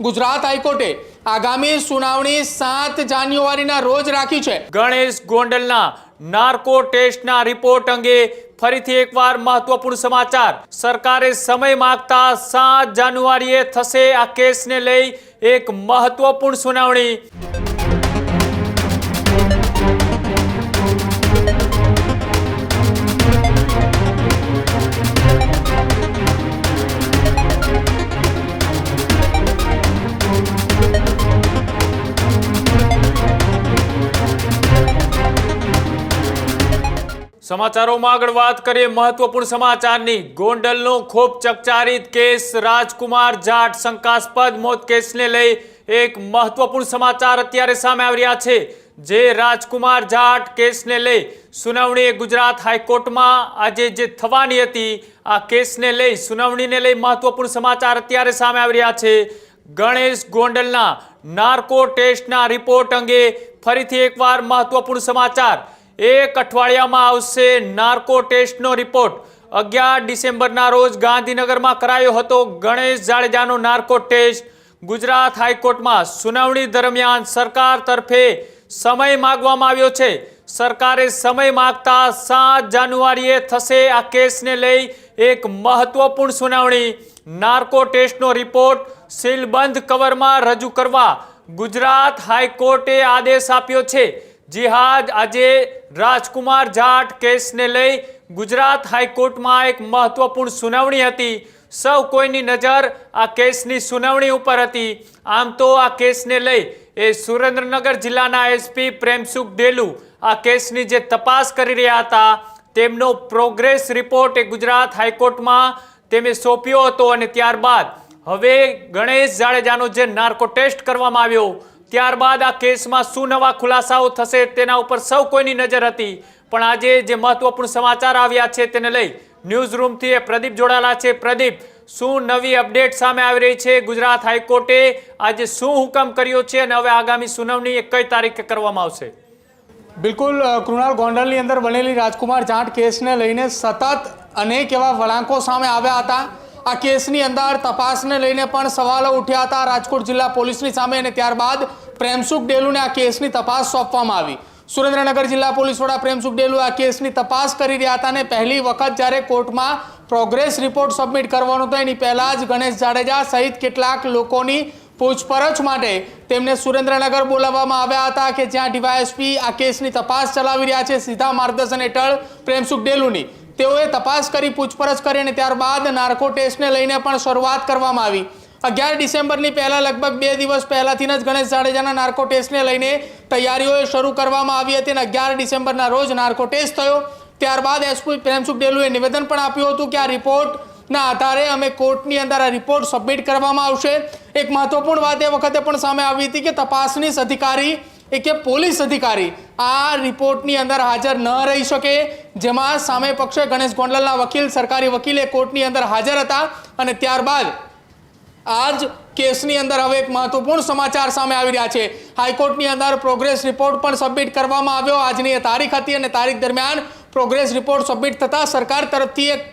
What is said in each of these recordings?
ગુજરાત હાઈકોર્ટે આગામી સુનાવણી 7 જાન્યુઆરીના રોજ રાખી છે। ગણેશ ગોંડલના નાર્કો ટેસ્ટના રિપોર્ટ અંગે ફરીથી એકવાર મહત્વપૂર્ણ સમાચાર। સરકારે સમય માંગતા 7 જાન્યુઆરીએ થશે આ કેસને લઈ એક મહત્વપૂર્ણ સુનાવણી। સમાચારોમાં આગળ વાત કરીએ મહત્વપૂર્ણ સમાચારની। ગોંડલનો ખૂબ ચકચારિત કેસ રાજકુમાર જાટ શંકાસ્પદ મોત કેસને લઈ એક મહત્વપૂર્ણ સમાચાર અત્યારે સામે આવી રહ્યા છે। જે રાજકુમાર જાટ કેસને લઈ સુનાવણી ગુજરાત હાઈકોર્ટમાં આજે જે થવાની હતી આ કેસને લઈ સુનાવણીને લઈ મહત્વપૂર્ણ સમાચાર અત્યારે સામે આવી રહ્યા છે। ગણેશ ગોંડલના નાર્કો ટેસ્ટના રિપોર્ટ અંગે ફરીથી એકવાર મહત્વપૂર્ણ સમાચાર। એક અઠવાડિયામાં આવશે નાર્કો ટેસ્ટનો રિપોર્ટ। 11 ડિસેમ્બરના રોજ ગાંધીનગરમાં કરાયો હતો ગણેશ જાડેજાનો નાર્કો ટેસ્ટ। ગુજરાત હાઈકોર્ટમાં સુનાવણી દરમિયાન સરકાર તરફે સમય માંગવામાં આવ્યો છે। સરકારે સમય માંગતા 7 જાન્યુઆરીએ થશે આ કેસને લઈ એક મહત્વપૂર્ણ સુનાવણી। નાર્કો ટેસ્ટનો રિપોર્ટ સીલબંધ કવરમાં રજૂ કરવા ગુજરાત હાઈકોર્ટે આદેશ આપ્યો છે। જી હા, આજે રાજકુમાર જાટ કેસને લઈ ગુજરાત હાઈકોર્ટમાં એક મહત્વપૂર્ણ સુનાવણી હતી। સૌ કોઈની નજર આ કેસની સુનાવણી ઉપર હતી। આમ તો આ કેસને લઈ સુરેન્દ્રનગર જિલ્લાના એસપી પ્રેમસુખ ડેલુ આ કેસની જે તપાસ કરી રહ્યા હતા તેમનો પ્રોગ્રેસ રિપોર્ટ ગુજરાત હાઈકોર્ટમાં તેમે સોંપ્યો હતો અને ત્યારબાદ હવે ગણેશ જાડેજાનો જે નાર્કો ટેસ્ટ કરવામાં આવ્યો ત્યારબાદ આ કેસમાં શું નવા ખુલાસાઓ થશે તેના ઉપર સૌ કોઈની નજર હતી। પણ આજે જે મહત્વપૂર્ણ સમાચાર આવ્યા છે તેને લઈ ન્યૂઝ રૂમથી પ્રદીપ જોડાયેલા છે। પ્રદીપ, શું નવી અપડેટ સામે આવી રહી છે? ગુજરાત હાઈકોર્ટે આજે શું હુકમ કર્યો છે અને હવે આગામી સુનાવણી કઈ તારીખે કરવામાં આવશે? બિલકુલ, કૃણાલ, ગોંડલની અંદર બનેલી રાજકુમાર જાટ કેસને લઈને સતત અનેક એવા વળાંકો સામે આવ્યા હતા। આ કેસની અંદર તપાસને લઈને પણ સવાલો ઉઠ્યા હતા રાજકોટ જિલ્લા પોલીસની સામે અને ત્યારબાદ પ્રેમસુખ ડેલુને આ કેસની તપાસ સોંપવામાં આવી। સુરેન્દ્રનગર જિલ્લા પોલીસ વડા પ્રેમસુખ ડેલુ આ કેસની તપાસ કરી રહ્યા હતા અને પહેલી વખત જ્યારે કોર્ટમાં પ્રોગ્રેસ રિપોર્ટ સબમિટ કરવાનો હતો એની પહેલા જ ગણેશ જાડેજા સહિત કેટલાક લોકોની પૂછપરછ માટે તેમને સુરેન્દ્રનગર બોલાવવામાં આવ્યા હતા કે જ્યાં ડીવાયએસપી આ કેસની તપાસ ચલાવી રહ્યા છે સીધા માર્ગદર્શન હેઠળ પ્રેમસુખ ડેલુની। તેઓએ તપાસ કરી, પૂછપરછ કરી અને ત્યારબાદ નાર્કો ટેસ્ટને લઈને પણ શરૂઆત કરવામાં આવી। 11 ડિસેમ્બરની પહેલા લગભગ 2 દિવસ પહેલાથી જ ગણેશ જાડેજાના નાર્કો ટેસ્ટને લઈને તૈયારીઓ શરૂ કરવામાં આવી હતી અને 11 ડિસેમ્બરના રોજ નાર્કો ટેસ્ટ થયો। ત્યારબાદ એસપી પ્રેમસુખ ડેલુએ નિવેદન પણ આપ્યું હતું કે આ રિપોર્ટના આધારે અમે કોર્ટની અંદર આ રિપોર્ટ સબમિટ કરવામાં આવશે। એક મહત્વપૂર્ણ વાત એ વખતે પણ સામે આવી હતી કે તપાસનીશ અધિકારી કે પોલીસ અધિકારી આ રિપોર્ટની અંદર હાજર ન રહી શકે, જેમાં સામે પક્ષે ગણેશ ગોંડલના વકીલ, સરકારી વકીલે કોર્ટની અંદર હાજર હતા અને ત્યારબાદ આજ કેસની અંદર હવે એક મહત્વપૂર્ણ સમાચાર સામે આવી રહ્યા છે। હાઈકોર્ટની અંદર પ્રોગ્રેસ રિપોર્ટ પણ સબમિટ કરવામાં આવ્યો। આજની એ તારીખ હતી અને તારીખ દરમિયાન પ્રોગ્રેસ રિપોર્ટ સબમિટ થતા સરકાર તરફથી એક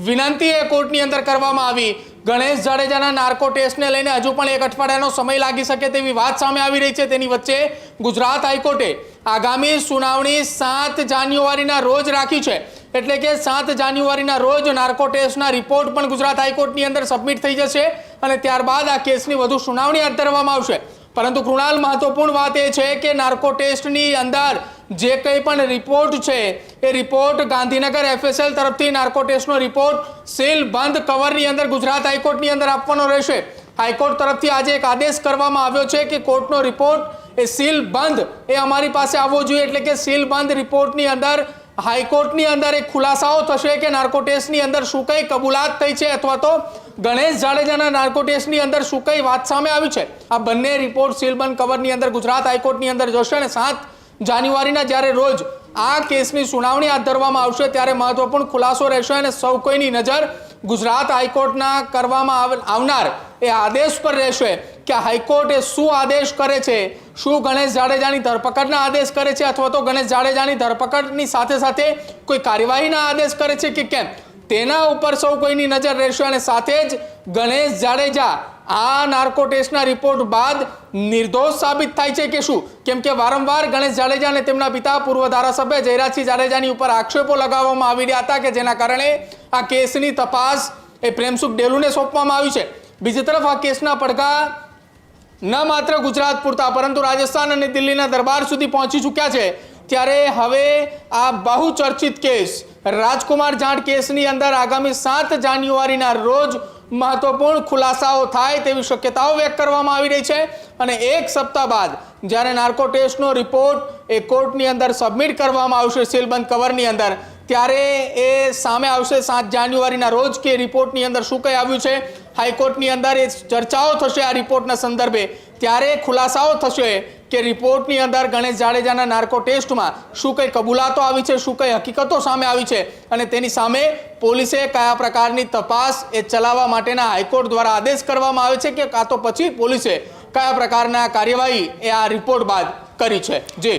વિનંતી એ કોર્ટની અંદર કરવામાં આવી। ગણેશ જાડેજાના નાર્કો ટેસ્ટને લઈને હજુ પણ 1 અઠવાડિયાનો સમય લાગી શકે તેવી વાત સામે આવી રહી છે। તેની વચ્ચે ગુજરાત હાઈકોર્ટે આગામી સુનાવણી 7 જાન્યુઆરીના રોજ રાખી છે। એટલે કે 7 જાન્યુઆરીના રોજ નાર્કો ટેસ્ટના રિપોર્ટ પણ ગુજરાત હાઈકોર્ટની અંદર સબમિટ થઈ જશે અને ત્યારબાદ આ કેસની વધુ સુનાવણી હાથ ધરવામાં આવશે। પરંતુ કૃણાલ, મહત્વપૂર્ણ વાત એ છે કે નાર્કો ટેસ્ટની અંદર જે કંઈ પણ રિપોર્ટ છે એ રિપોર્ટ ગાંધીનગર એફએસએલ તરફથી નાર્કો ટેસ્ટનો રિપોર્ટ સીલ બંધ કવરની અંદર ગુજરાત હાઈકોર્ટની અંદર આપવાનો રહેશે। હાઈકોર્ટ તરફથી આજે એક આદેશ કરવામાં આવ્યો છે કે કોર્ટનો રિપોર્ટ એ સીલ બંધ એ અમારી પાસે આવવો જોઈએ। એટલે કે સીલ બંધ રિપોર્ટની અંદર હાઈકોર્ટની અંદર એક ખુલાસાઓ થશે કે નાર્કો ટેસ્ટની અંદર શું કઈ કબૂલાત થઈ છે અથવા તો ગણેશ જાડેજાના નાર્કો ટેસ્ટની અંદર શું કઈ વાત સામે આવી છે। આ બંને રિપોર્ટ સીલબંધ કવરની અંદર ગુજરાત હાઈકોર્ટની અંદર જશે અને 7 જાન્યુઆરીના જ્યારે રોજ આ કેસની સુનાવણી હાથ ધરવામાં આવશે ત્યારે મહત્વપૂર્ણ ખુલાસો રહેશે અને સૌ કોઈની નજર ગુજરાત હાઈકોર્ટના કરવામાં આવનાર એ આદેશ પર રહેશે કે હાઈકોર્ટ શું આદેશ કરે છે। શું ગણેશ જાડેજાની ધરપકડના આદેશ કરે છે અથવા તો ગણેશ જાડેજાની ધરપકડની સાથે સાથે કોઈ કાર્યવાહીના આદેશ કરે છે કે કેમ, તેના ઉપર સૌ કોઈની નજર રહેશે અને સાથે જ ગણેશ જાડેજા આ નાર્કો ટેસ્ટના રિપોર્ટ બાદ નિર્દોષ સાબિત થાય છે કે શું? કેમ કે વારંવાર ગણેશ જાડેજા અને તેમના પિતા પૂર્વ ધારાસભ્ય જયરાજસિંહ જાડેજાની ઉપર આક્ષેપો લગાવવામાં આવી રહ્યા હતા કે જેના કારણે આ કેસની તપાસ એ પ્રેમસુખ ડેલુને સોંપવામાં આવી છે. બીજી તરફ આ કેસના પડઘા ન માત્ર ગુજરાત પૂરતા પરંતુ રાજસ્થાન અને દિલ્હીના દરબાર સુધી પહોંચી ચૂક્યા છે. ત્યારે હવે આ બહુચર્ચિત કેસ રાજકુમાર જાટ કેસની અંદર આગામી 7 જાન્યુઆરીના રોજ મહત્વપૂર્ણ ખુલાસાઓ થાય તેવી શક્યતાઓ વ્યક્ત કરવામાં આવી રહી છે. અને એક સપ્તાહ બાદ જ્યારે નાર્કો ટેસ્ટનો રિપોર્ટ એ કોર્ટની અંદર સબમિટ કરવામાં આવશે સીલબંધ કવરની અંદર, ત્યારે એ સામે આવશે 7 જાન્યુઆરીના રોજ કે રિપોર્ટની અંદર શું કંઈ આવ્યું છે. હાઈકોર્ટની અંદર એ ચર્ચાઓ થશે આ રિપોર્ટના સંદર્ભે. ત્યારે ખુલાસાઓ થશે કે રિપોર્ટની અંદર ગણેશ જાડેજાના નાર્કો ટેસ્ટમાં શું કંઈ કબૂલાતો આવી છે, શું કંઈ હકીકતો સામે આવી છે અને તેની સામે પોલીસે કયા પ્રકારની તપાસ એ ચલાવવા માટેના હાઈકોર્ટ દ્વારા આદેશ કરવામાં આવે છે કે કાં તો પછી પોલીસે કયા પ્રકારના કાર્યવાહી એ આ રિપોર્ટ બાદ કરી છે. જી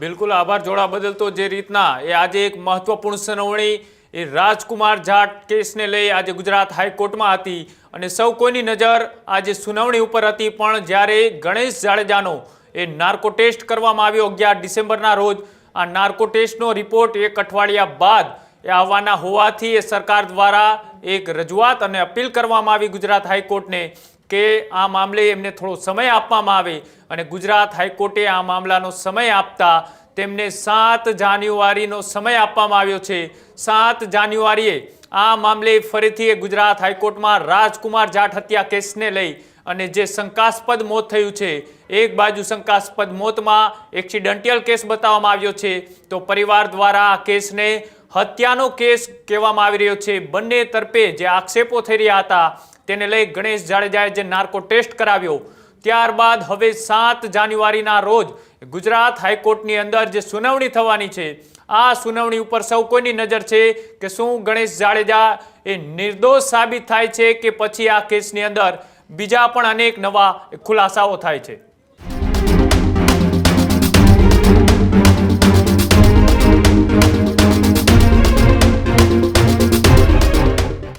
બિલકુલ, આભાર જોડા બદલ. તો જે રીતના એ આજે એક મહત્વપૂર્ણ સુનાવણી એ રાજકુમાર જાટ કેસને લઈ આજે ગુજરાત હાઈકોર્ટમાં હતી અને સૌ કોઈની નજર આજે સુનાવણી ઉપર હતી. પણ જ્યારે ગણેશ જાડેજાનો એ નાર્કો ટેસ્ટ કરવામાં આવ્યો 11 ડિસેમ્બરના રોજ, આ નાર્કો ટેસ્ટનો રિપોર્ટ 1 અઠવાડિયા બાદ એ આવવાના હોવાથી એ સરકાર દ્વારા એક રજૂઆત અને અપીલ કરવામાં આવી ગુજરાત હાઈકોર્ટને કે આ મામલે એમને થોડો સમય આપવામાં આવે. અને ગુજરાત હાઈકોર્ટે આ મામલાનો સમય આપતા તેમને 7 જાન્યુઆરીનો સમય આપવામાં આવ્યો છે. 7 જાન્યુઆરીએ આ મામલે ફરીથી ગુજરાત હાઈકોર્ટમાં રાજકુમાર જાટ હત્યા કેસને લઈ અને જે શંકાસ્પદ મોત થયું છે, એક બાજુ શંકાસ્પદ મોતમાં એક્સિડન્ટિયલ કેસ બતાવવામાં આવ્યો છે, તો પરિવાર દ્વારા આ કેસને હત્યાનો કેસ કહેવામાં આવી રહ્યો છે. બંને તરફે જે આક્ષેપો થઈ રહ્યા હતા તેને લઈ ગણેશ જાડેજાએ જે નાર્કો ટેસ્ટ કરાવ્યો, ત્યારબાદ હવે 7 જાન્યુઆરીના રોજ ગુજરાત હાઈકોર્ટની અંદર જે સુનાવણી થવાની છે, આ સુનાવણી ઉપર સૌ કોઈની નજર છે કે શું ગણેશ જાડેજા એ નિર્દોષ સાબિત થાય છે કે પછી આ કેસની અંદર બીજા પણ અનેક નવા ખુલાસાઓ થાય છે.